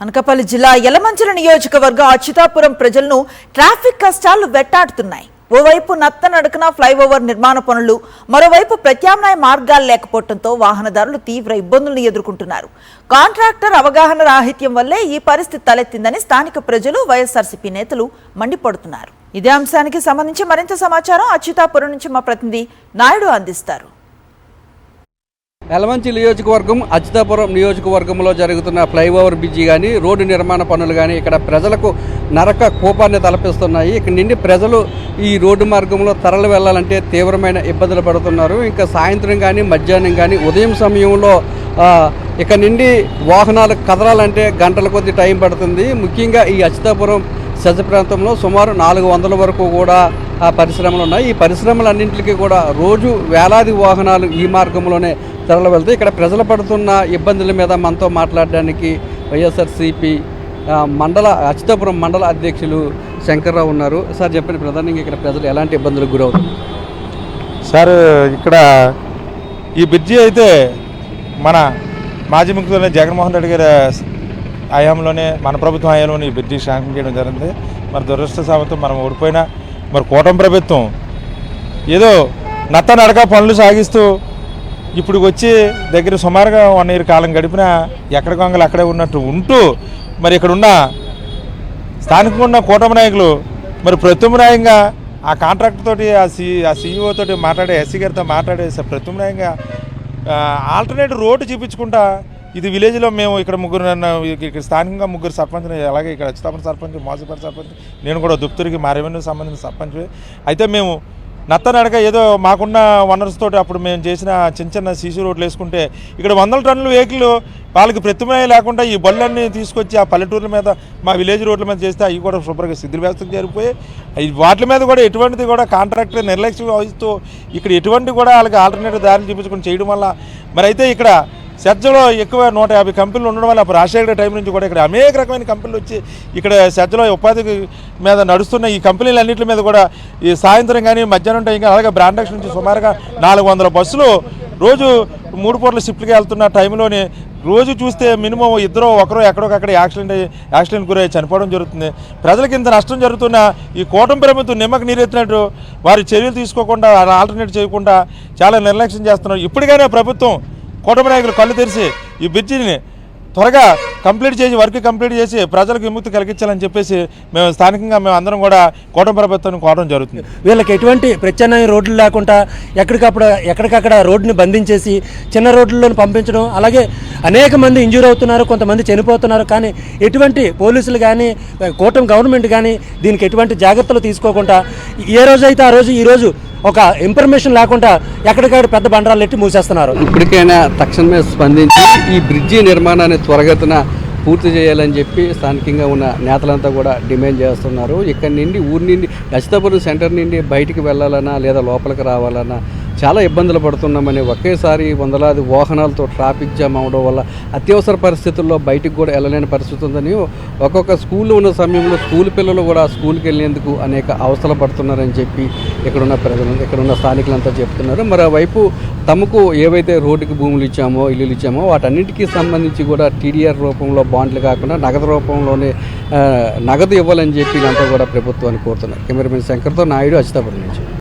అనకాపల్లి జిల్లా యలమంచిలి నియోజకవర్గ అచ్యుతాపురం ప్రజలను ట్రాఫిక్ కష్టాలు వెంటాడుతున్నాయి. ఓవైపు నత్తనడకన ఫ్లైఓవర్ నిర్మాణ పనులు, మరోవైపు ప్రత్యామ్నాయ మార్గాలు లేకపోవడంతో వాహనదారులు తీవ్ర ఇబ్బందులను ఎదుర్కొంటున్నారు. కాంట్రాక్టర్ అవగాహన రాహిత్యం వల్లే ఈ పరిస్థితి తలెత్తిందని స్థానిక ప్రజలు, వైఎస్ఆర్సీపీ నేతలు మండిపడుతున్నారు. ఇదే అంశానికి సంబంధించి మరింత సమాచారం అచ్యుతాపురం నుంచి మా ప్రతినిధి నాయుడు అందిస్తారు. యలమంచిలి నియోజకవర్గం అచ్యుతాపురం నియోజకవర్గంలో జరుగుతున్న ఫ్లైఓవర్ బ్రిడ్జి కానీ, రోడ్డు నిర్మాణ పనులు కానీ ఇక్కడ ప్రజలకు నరక కోపాన్ని తలపిస్తున్నాయి. ఇక్కడ నుండి ప్రజలు ఈ రోడ్డు మార్గంలో తరలి వెళ్ళాలంటే తీవ్రమైన ఇబ్బందులు పడుతున్నారు. ఇంకా సాయంత్రం కానీ, మధ్యాహ్నం కానీ, ఉదయం సమయంలో ఇక్కడ నుండి వాహనాలు కదలాలంటే గంటల కొద్ది టైం పడుతుంది. ముఖ్యంగా ఈ అచ్యుతాపురం సజ్జ ప్రాంతంలో సుమారు 400 వరకు కూడా పరిశ్రమలు ఉన్నాయి. ఈ పరిశ్రమలన్నింటికి కూడా రోజు వేలాది వాహనాలు ఈ మార్గంలోనే తరలి వెళ్తాయి. ఇక్కడ ప్రజలు పడుతున్న ఇబ్బందుల మీద మనతో మాట్లాడడానికి వైఎస్ఆర్సీపీ అచ్యుతాపురం మండల అధ్యక్షులు శంకర్రావు ఉన్నారు. సార్ చెప్పండి, ప్రధానంగా ఇక్కడ ప్రజలు ఎలాంటి ఇబ్బందులకు గురవుతారు? సార్, ఇక్కడ ఈ బ్రిడ్జి అయితే మన మాజీ ముఖ్యమంత్రి జగన్మోహన్ రెడ్డి గారి హయాంలోనే, మన ప్రభుత్వం హయాంలోనే ఈ బ్రిడ్జి శాంక్షన్ చేయడం జరిగింది. మరి దురదృష్టవశాత్తు మనం ఓడిపోయినా మరి కూటమి ప్రభుత్వం ఏదో నడక పనులు సాగిస్తూ ఇప్పుడు వచ్చి దగ్గర సుమారుగా 1 year కాలం గడిపినా ఎక్కడ గొంగలు అక్కడే ఉన్నట్టు ఉంటూ మరి ఇక్కడ ఉన్న స్థానికంగా ఉన్న కూటమి నాయకులు మరి ప్రత్యామ్నాయంగా ఆ కాంట్రాక్టర్ తోటి, ఆ సీఈఓ తోటి మాట్లాడే, ఎస్సీ గారితో మాట్లాడే ప్రత్యామ్నాయంగా ఆల్టర్నేటివ్ రోడ్డు చూపించుకుంటా ఇది విలేజ్లో మేము ఇక్కడ ఇక్కడ స్థానికంగా 3 సర్పంచ్లు, అలాగే ఇక్కడ అచ్యుతాపురం సర్పంచ్, మోసపేట సర్పంచ్, నేను కూడా దుప్తూరికి మా రెవెన్యూ సంబంధించిన సర్పంచ్. అయితే మేము నడక ఏదో మాకున్న వనర్స్ తోటి అప్పుడు మేము చేసిన చిన్న సీసీ రోడ్లు వేసుకుంటే ఇక్కడ 100 టన్నుల వెహికల్ వాళ్ళకి ప్రతిమయ లేకుండా ఈ బళ్ళన్నీ తీసుకొచ్చి ఆ పల్లెటూర్ల మీద, మా విలేజ్ రోడ్ల మీద చేస్తే అవి కూడా శుభ్రంగా శిథిలావస్థకు జరిగిపోయి వాటి మీద కూడా ఎటువంటిది కూడా కాంట్రాక్టర్ నిర్లక్ష్యం వహిస్తూ ఇక్కడ ఎటువంటి కూడా వాళ్ళకి ఆల్టర్నేటివ్ దారులు చూపించుకొని చేయడం వల్ల మరి అయితే ఇక్కడ సెజ్జలో ఎక్కువ 150 కంపెనీలు ఉండడం వల్ల అప్పుడు రాజశేఖర టైం నుంచి కూడా ఇక్కడ అనేక రకమైన కంపెనీలు వచ్చి ఇక్కడ సెజ్జలో ఉపాధి మీద నడుస్తున్న ఈ కంపెనీలు అన్నింటి మీద కూడా ఈ సాయంత్రం కానీ, మధ్యాహ్నం టైం కానీ, అలాగే బ్రాండెక్స్ నుంచి సుమారుగా 400 బస్సులు రోజు 3 పూటల షిఫ్ట్కి వెళ్తున్న టైంలోనే రోజు చూస్తే మినిమం ఒకరు ఎక్కడొకక్కడ యాక్సిడెంట్ గురై చనిపోవడం జరుగుతుంది. ప్రజలకు ఇంత నష్టం జరుగుతున్న ఈ కూటమి ప్రభుత్వం నిమ్మకు నీరెత్తినట్టు వారి చర్యలు తీసుకోకుండా, ఆల్టర్నేట్ చేయకుండా చాలా నిర్లక్ష్యం చేస్తున్నారు. ఇప్పటికైనా ప్రభుత్వం, కూటమి నాయకులు కళ్ళు తెరిచి ఈ బ్రిడ్జిని త్వరగా వర్క్ కంప్లీట్ చేసి ప్రజలకు విముక్తి కలిగించాలని చెప్పేసి మేము స్థానికంగా అందరం కూడా కూటమి ప్రభుత్వాన్ని కోరడం జరుగుతుంది. వీళ్ళకి ఎటువంటి ప్రత్యామ్నాయ రోడ్లు లేకుండా ఎక్కడికక్కడ రోడ్డుని బంధించేసి చిన్న రోడ్లలో పంపించడం, అలాగే అనేక మంది ఇంజూర్ అవుతున్నారు, కొంతమంది చనిపోతున్నారు. కానీ ఎటువంటి పోలీసులు కానీ, కూటమి గవర్నమెంట్ కానీ దీనికి ఎటువంటి జాగ్రత్తలు తీసుకోకుండా ఏ రోజైతే ఆ రోజు ఈరోజు ఒక ఇన్ఫర్మేషన్ లేకుండా ఎక్కడికక్కడ పెద్ద బండరాలు ఎట్టి మూసేస్తున్నారు. ఇప్పటికైనా తక్షణమే స్పందించి ఈ బ్రిడ్జి నిర్మాణాన్ని త్వరగతిన పూర్తి చేయాలని చెప్పి స్థానికంగా ఉన్న నేతలంతా కూడా డిమాండ్ చేస్తున్నారు. ఇక్కడ నుండి ఊరి నుండి అచ్యుతాపురం సెంటర్ నుండి బయటికి వెళ్ళాలన్నా లేదా లోపలికి రావాలన్నా చాలా ఇబ్బందులు పడుతున్నామని, ఒకేసారి వందలాది వాహనాలతో ట్రాఫిక్ జామ్ అవడం వల్ల అత్యవసర పరిస్థితుల్లో బయటికి కూడా వెళ్ళలేని పరిస్థితి ఉందని, ఒక్కొక్క స్కూల్లో ఉన్న సమయంలో స్కూల్ పిల్లలు కూడా స్కూల్కి వెళ్ళేందుకు అనేక అవస్థలు పడుతున్నారని చెప్పి ఇక్కడున్న ప్రజలు, ఇక్కడున్న స్థానికులంతా చెప్తున్నారు. మరోవైపు తమకు ఏవైతే రోడ్డుకి భూములు ఇచ్చామో, ఇల్లులు ఇచ్చామో వాటన్నిటికీ సంబంధించి కూడా టీడీఆర్ రూపంలో బాండ్లు కాకుండా నగదు రూపంలోనే నగదు ఇవ్వాలని చెప్పి ఇదంతా కూడా ప్రభుత్వాన్ని కోరుతున్నారు. కెమెరామెన్ శంకర్తో నాయుడు, అచ్యుతాపురం నుంచి.